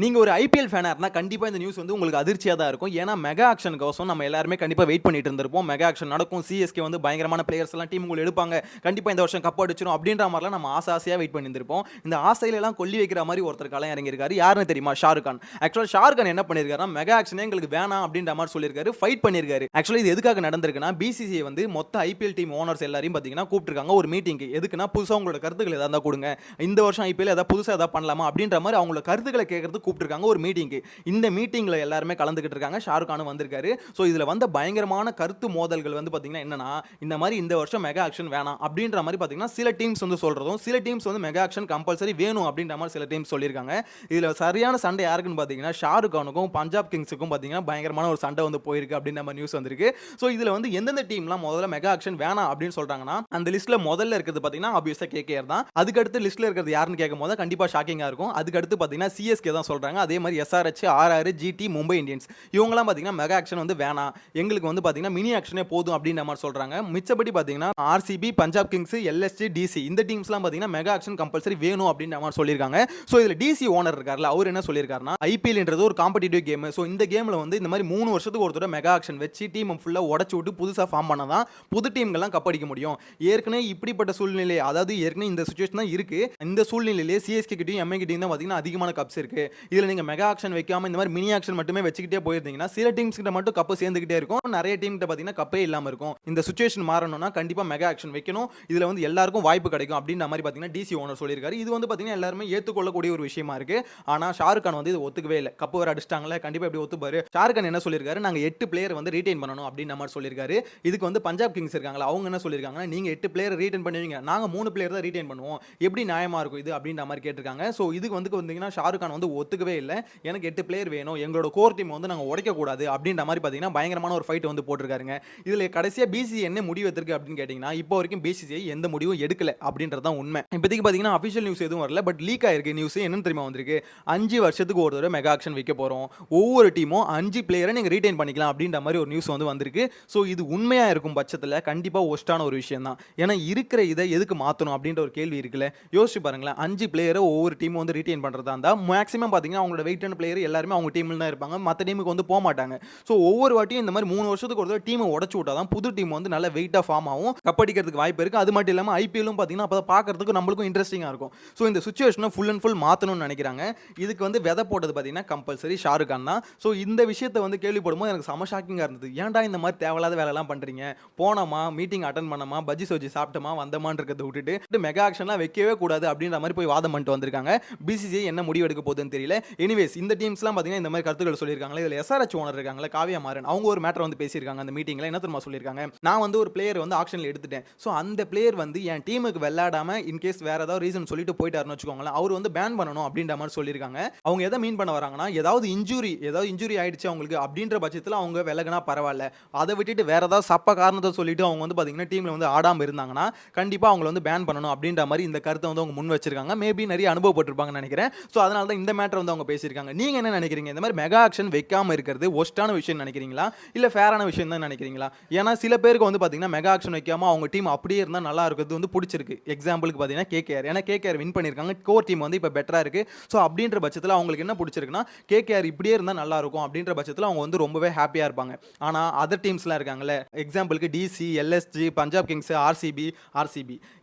நீங்க ஒரு ஐபிஎல் ஃபேனா இருந்தா கண்டிப்பா இந்த நியூஸ் வந்து உங்களுக்கு அதிர்ச்சியா தான் இருக்கும். ஏன்னா மெகா ஆக்ஷனுக்கோசம் நம்ம எல்லாருமே கண்டிப்பா வெயிட் பண்ணிட்டு இருந்திருப்போம். மெகா ஆக்ஷன் நடக்கும். சிஎஸ்கே வந்து பயங்கரமான பிளேயர்ஸ் எல்லாம் டீமுக்குள்ள எடுப்பாங்க. கண்டிப்பா இந்த வருஷம் கப் அடிச்சிரும் அப்படின்ற மாரிலாம் நம்ம ஆசையா வெயிட் பண்ணியிருந்திருப்போம். இந்த ஆசையில எல்லாம் கொல்லி வைக்கிற மாரி ஒருத்தர் களம் இறங்கியிருக்காரு. யாருன்னு தெரியுமா? ஷாருக் கான். ஆக்சுவலா ஷாருக் கான் என்ன பண்ணியிருக்காருன்னா மெகா ஆக்ஷனே எங்களுக்கு வேணாம் அப்படின்ற மாரி சொல்லியிருக்காரு. ஃபைட் பண்ணியிருக்காரு. ஆக்சுவலா இது எதுக்காக நடந்திருக்குன்னா பிசிசிஐ வந்து மொத்த ஐபிஎல் டீம் ஓனர்ஸ் எல்லாரையும் பாத்தீங்கன்னா கூப்பிட்டுருக்காங்க ஒரு மீட்டிங்க்கு. எதுக்குன்னா புதுசா உங்களோட கருத்துக்கள் ஏதாவது கொடுங்க. இந்த வருஷம் ஐபிஎல் ஏதாவது புதுசா ஏதாவது பண்ணலாமா அப்படின்ற மாதிரி அவங்களோட கருத்துக்களை கேட்கறதுக்கு கூப்பிட்டுருக்காங்க ஒரு மீட்டிங். இந்த மீட்டிங்ல எல்லாருமே கலந்துக்கிட்டு இருக்காங்க. ஷாருக் கானும் வந்திருக்காரு. சோ இதுல வந்த பயங்கரமான கருத்து மோதல்கள் வந்து பாத்தீங்கன்னா என்னன்னா இந்த மாதிரி இந்த வருஷம் மெகா ஆக்ஷன் வேணாம் அப்படின்ற மாதிரி பாத்தீங்கன்னா சில டீம்ஸ் வந்து சொல்றதும் சில டீம்ஸ் வந்து மெகா ஆக்ஷன் கம்பல்சரி வேணும் அப்படின்ற மாதிரி சில டீம்ஸ் சொல்லியிருக்காங்க. இதுல சரியான சண்டை யாருக்குன்னு பாத்தீங்கன்னா ஷாருக் கானுக்கும் பஞ்சாப் கிங்ஸுக்கும் பாத்தீங்கன்னா பயங்கரமான ஒரு சண்டை வந்து போயிருக்கு அப்படின்ற மாதிரி நியூஸ் வந்திருக்கு. சோ இதுல வந்து எந்தெந்த டீம்லாம் முதல்ல மெகா ஆக்ஷன் வேணாம் அப்படின்னு சொல்றாங்கன்னா அந்த லிஸ்ட்ல முதல்ல இருக்கிறது பாத்தீங்கன்னா ஆப்வியஸா கேகேஆர் தான். அதுக்கு அடுத்து லிஸ்ட்ல இருக்கிறது யாருன்னு கேட்கும்போது கண்டிப்பா ஷாக்கிங்கா இருக்கும். அதுக்கு அடுத்து பாத்தீங்கன்னா சிஎஸ்கே தான் சொல்றாங்க. அதே மாதிரி SRH, RR, GT, Mumbai Indians இவங்கலாம் பாத்தீங்கன்னா மெகா ஆக்ஷன் வந்து வேணாம், எங்களுக்கு வந்து பாத்தீங்கன்னா மினி ஆக்ஷனே போதும் அப்படின்ற மாதிரி சொல்றாங்க. மிச்சபடி பாத்தீங்கன்னா RCB, Punjab Kings, LSG, DC இந்த டீம்ஸ்லாம் பாத்தீங்கன்னா மெகா ஆக்ஷன் கம்பல்சரி வேணும் அப்படின்ற மாதிரி சொல்லியிருக்காங்க. ஸோ இதுல டிசி ஓனர் இருக்கார்ல அவர் என்ன சொல்லியிருக்காருன்னா ஐபிஎல்ன்றது ஒரு காம்படிட்டிவ் கேம். ஸோ இந்த கேம்ல வந்து இந்த மாதிரி 3 வருஷத்துக்கு ஒரு தடவை மெகா ஆக்ஷன் வச்சு டீம் ஃபுல்லா உடச்சு விட்டு புதுசா ஃபார்ம் பண்ணாதான் புது டீம்கள்லாம் கப் அடிக்க முடியும். ஏற்கனவே இப்படிப்பட்ட சூழ்நிலை, அதாவது ஏற்கனவே இந்த சுச்சுவேஷன் தான் இருக்கு. இந்த சூழ்நிலையிலே சிஎஸ்கே கிட்டையும் எம்ஐ கிட்டையும் தான் பாத்தீங்கன்னா அதிகமான கப்ஸ் இருக்கு. இதுல நீங்க மெகா ஆக்ஷன் வைக்காம இந்த மாதிரி மினி ஆக்ஷன் மட்டுமே வச்சுக்கிட்டே போயிருந்தீங்கன்னா சில டீம்ஸ் கிட்ட மட்டும் கப்பு சேர்ந்துகிட்டே இருக்கும், நிறைய டீம் கிட்ட பாத்தீங்கன்னா கப்பே இல்லாம இருக்கும். இந்த சுச்சுவேஷன் மாறணும்னா கண்டிப்பா மெகா ஆக்ஷன் வைக்கணும். இதுல வந்து எல்லாருக்கும் வாய்ப்பு கிடைக்கும் அப்படின்ற மாதிரி பாத்தீங்கன்னா டிசி ஓனர் சொல்லியிருக்காரு. இது வந்து பாத்தீங்கன்னா எல்லாருமே ஏத்துக்கொள்ளக்கூடிய ஒரு விஷயமா இருக்கு. ஆனா ஷாருக் கான் வந்து இது ஒத்துக்கவே இல்லை. கப்பு வர அடிச்சிட்டாங்களே, கண்டிப்பா எப்படி ஒத்துப்பாரு? ஷாருக் கான் என்ன சொல்லியிருக்காரு, நாங்க 8 பிளேயர் வந்து ரீடைன் பண்ணணும் அப்படின்ற மாதிரி சொல்லியிருக்காரு. இதுக்கு வந்து பஞ்சாப் கிங்ஸ் இருக்காங்களா, அவங்க என்ன சொல்லியிருக்காங்கன்னா நீங்க 8 பிளேயர் ரீடைன் பண்ணுவீங்க, நாங்க 3 பிளேயர் தான் ரீடைன் பண்ணுவோம், எப்படி நியாயமா இருக்கும் இது அப்படின்ற மாதிரி கேட்டிருக்காங்க. ஸோ இதுக்கு வந்து வந்தீங்கன்னா ஷாருக் கான் வந்து ஒத்துக்கவே இல்லை. எனக்கு 8 பிளேயர் வேணும், எங்களோட கோர் டீம் வந்து நாங்க உடைக்க கூடாது அப்படின்ற மாதிரி பாத்தீங்கன்னா பயங்கரமான ஒரு ஃபைட் வந்து போட்டுருக்காருங்க. இதுல கடைசியா பிசிசிஐ என்ன முடிவு எடுத்திருக்கு அப்படின்னு கேட்டீங்கன்னா இப்போ வரைக்கும் பிசிசிஐ எந்த முடிவும் எடுக்கல அப்படின்றது தான் உண்மை. இப்போதைக்கு பாத்தீங்கன்னா அபிஷியல் நியூஸ் எதுவும் வரல. பட் லீக் ஆயிருக்கு நியூஸ். என்னன்னு தெரியுமா வந்திருக்கு, 5 வருஷத்துக்கு ஒரு தடவை மெகா ஆக்ஷன் வைக்க போறோம், ஒவ்வொரு டீமும் 5 பிளேயரை நீங்க ரீடைன் பண்ணிக்கலாம் அப்படின்ற மாதிரி ஒரு நியூஸ் வந்து வந்திருக்கு. ஸோ இது உண்மையா இருக்கும் பட்சத்தில் கண்டிப்பா ஒஸ்டான ஒரு விஷயம் தான். ஏன்னா இருக்கிற இதை எதுக்கு மாற்றணும் அப்படின்ற ஒரு கேள்வி இருக்குல்ல. யோசிச்சு பாருங்களேன், 5 பிளேயரை ஒவ்வொரு டீமும் வந்து ரீடைன் பண்றதா இருந்தா மேக்ஸிமம் பாத்தீங்கன்னா அவங்களோட வெயிட்டான பிளேயர் எல்லாருமே அவங்க டீமில் தான் இருப்பாங்க, மற்ற டீமுக்கு வந்து போக மாட்டாங்க. ஸோ ஒவ்வொரு வாட்டியும் இந்த மாதிரி 3 வருஷத்துக்கு ஒரு டீமை உடச்சு விட்டா தான் புது டீம் வந்து நல்ல வெயிட்டாக ஃபார்ம் ஆகும், கப்படிக்கிறதுக்கு வாய்ப்பு இருக்கு. அது மட்டும் இல்லாமல் ஐபிஎல்லும் பார்த்தீங்கன்னா அப்போ பார்க்கறதுக்கு நம்மளுக்கும் இன்ட்ரெஸ்டிங்காக இருக்கும். ஸோ இந்த சுச்சுவேஷனை ஃபுல் அண்ட் ஃபுல் மாற்றணும்னு நினைக்கிறாங்க. இதுக்கு வந்து விதை போட்டது பார்த்தீங்கன்னா கம்பல்சரி ஷாருக் கான் தான். ஸோ இந்த விஷயத்தை வந்து கேள்விப்படும்போது எனக்கு செம ஷாக்கிங்காக இருந்தது. ஏன்டா இந்த மாதிரி தேவையில்லாத வேலைலாம் பண்ணுறீங்க, போனோமா மீட்டிங் அட்டன் பண்ணோமா பஜ்ஜி சோஜி சாப்பிட்டோமா வந்தமான்னு இருக்கிறத விட்டுட்டு மெகா ஆக்ஷன்லாம் வைக்கவே கூடாது அப்படின்ற மாதிரி போய் வாதம் பண்ணிட்டு வந்திருக்காங்க. பிசிசிஐ என்ன முடிவு எடுக்க போகுதுன்னு தெரியல. எனிவேஸ் இந்த டீம்ஸ்லாம் பார்த்தீங்கன்னா இந்த மாதிரி கருத்துக்கள் சொல்லியிருக்காங்க. இதில் எஸ்ஆர்எச் ஓனர் இருக்காங்களா காவியா மாறன், அவங்க ஒரு மேட்டர் வந்து பேசியிருக்காங்க அந்த மீட்டிங்ல. என்ன தெரியுமா சொல்லியிருக்காங்க, நான் வந்து ஒரு பிளேயர் வந்து ஆக்ஷன்ல எடுத்துட்டேன். ஸோ அந்த பிளேயர் வந்து என் டீமுக்கு விளையாடாம இன்கேஸ் வேற ஏதாவது ரீசன் சொல்லிட்டு போயிட்டாருன்னு வச்சுக்கோங்களேன், அவர் வந்து பேன் பண்ணணும் அப்படின்ற மாதிரி சொல்லியிருக்காங்க. அவங்க எதை மீன் பண்ண வராங்கன்னா ஏதாவது இன்ஜுரி ஆயிடுச்சு அவங்களுக்கு அப்படின்ற பட்சத்தில் அவங்க விலகினா பரவாயில்ல, அதை விட்டுட்டு வேற ஏதாவது சப்ப காரணத்தை சொல்லிட்டு அவங்க வந்து பார்த்தீங்கன்னா டீம்ல வந்து ஆடாம இருந்தாங்கன்னா கண்டிப்பா அவங்களை வந்து பேன் பண்ணணும் அப்படின்ற மாதிரி இந்த கருத்தை வந்து அவங்க முன் வச்சிருக்காங்க. மேபி நிறைய அனுபவப்பட்டிருப்பாங்கன்னு நினைக்கிறேன். ஸோ அதனால தான் இந்த மேட்டர் வந்து அவங்க பேசியிருக்காங்க. நீங்க என்ன நினைக்கிறீங்க, இந்த மாதிரி மெகா ஆக்ஷன் வைக்காம இருக்கிறது ஒஸ்டான விஷயம் நினைக்கிறீங்களா இல்ல ஃபேரான விஷயம் தான் நினைக்கிறீங்களா? ஏன்னா சில பேருக்கு வந்து பாத்தீங்கன்னா மெகா ஆக்ஷன் வைக்காம அவங்க டீம் அப்படியே இருந்தா நல்லா இருக்கிறது வந்து பிடிச்சிருக்கு. எக்ஸாம்பிளுக்கு பாத்தீங்கன்னா கேகேஆர், ஏன்னா கேகேஆர் வின் பண்ணிருக்காங்க, கோர் டீம் வந்து இப்போ பெட்டரா இருக்கு. ஸோ அப்படின்ற பட்சத்தில் அவங்களுக்கு என்ன பிடிச்சிருக்குன்னா கேகேஆர் இப்படியே இருந்தா நல்லா இருக்கும் அப்படின்ற பட்சத்தில் அவங்க வந்து ரொம்பவே ஹாப்பியா இருப்பாங்க. ஆனா அதர் டீம்ஸ்லாம் இருக்காங்கல்ல, எக்ஸாம்பிளுக்கு DC, LSG, Punjab Kings, RCB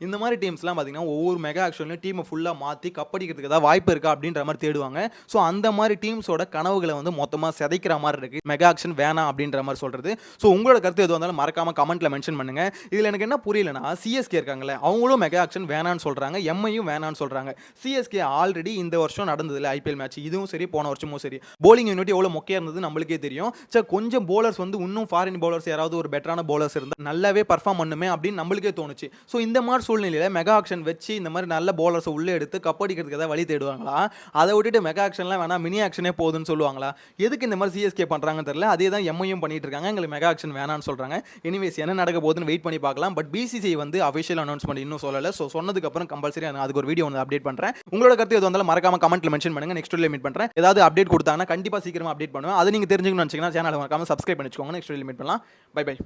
இந்த மாதிரி டீம்ஸ்லாம் பாத்தீங்கன்னா ஒவ்வொரு மெகா ஆக்ஷன்லையும் டீமை ஃபுல்லா மாத்தி கப்படிக்கிறதுக்கு ஏதாவது வாய்ப்பு இருக்கா அப்படின்ற மாதிரி தேடுவாங்க. ஸோ அந்த மாதிரி டீம்ஸோட கனவுகளை வந்து மொத்தமா சிதைக்கிற மாதிரி இருக்கு மெகா ஆக்ஷன் வேணாம் அப்படின்ற மாதிரி சொல்றது. ஸோ உங்களோட கருத்து எதுவாக இருந்தாலும் மறக்காம கமெண்ட்ல மென்ஷன் பண்ணுங்க. இதில் எனக்கு என்ன புரியலனா, சிஎஸ்கே இருக்காங்களே அவங்களும் மெகா ஆக்ஷன் வேணான்னு சொல்றாங்க, எம்ஐயும் வேணான்னு சொல்றாங்க. சிஎஸ்கே ஆல்ரெடி இந்த வருஷம் நடந்ததுல ஐபிஎல் மேட்ச், இதுவும் சரி போன வருஷமும் சரி, போலிங் யூனிட் எவ்வளவு மொக்கையா இருந்தது நம்மளுக்கே தெரியும். சரி கொஞ்சம் போலர்ஸ் வந்து இன்னும் ஃபாரின் போலர்ஸ் யாராவது ஒரு பெட்டரான போலர்ஸ் இருந்தா நல்லாவே பர்ஃபார்ம் பண்ணுமே அப்படின்னு நம்மளுக்கே தோணுச்சு. ஸோ இந்த மாதிரி சூழ்நிலையில மெகா ஆக்ஷன் வச்சு இந்த மாதிரி நல்ல போலர்ஸ் உள்ள எடுத்து கப்படிக்கிறதுக்கு ஏதாவது வழி தேடுவாங்களா? அதை விட்டுட்டு மெகா ஆக்ஷன்லாம் வேணாம் மினி ஆக்ஷனே போகுதுன்னு சொல்லுவாங்களா? எதுக்கு இந்த மாதிரி சிஎஸ்கே பண்றாங்கன்னு தெரியல. அதே தான் எம்ஐயும் பண்ணிட்டு இருக்காங்க, எங்களுக்கு மெகா ஆக்ஷன் வேணான்னு சொல்றாங்க. எனிவேஸ் என்ன நடக்க போகுதுன்னு வெயிட் பண்ணி பார்க்கலாம். பட் பிசிசிஐ வந்து அஃபிஷியல் அனௌன்ஸ்மெண்ட் இன்னும் சொல்லல. ஸோ சொன்னதுக்கு அப்புறம் கம்பல்சரி அதுக்கு ஒரு வீடியோ வந்து அப்டேட் பண்றேன். உங்களோட கருத்து எது வந்தாலும் மறக்காம கமெண்ட்ல மென்ஷன் பண்ணுங்க. நெக்ஸ்ட் வீடியோல மீட் பண்றேன். ஏதாவது அப்டேட் கொடுத்தாங்கன்னா கண்டிப்பா சீக்கிரமா அப்டேட் பண்ணுவேன். அதை நீங்க தெரிஞ்சுக்கணும்னு நினைச்சீங்கன்னா சேனலை மறக்காம சப்ஸ்கிரைப் பண்ணிக்கோங்க. நெக்ஸ்ட் வீடியோல மீட் பண்ணலாம். Bye by.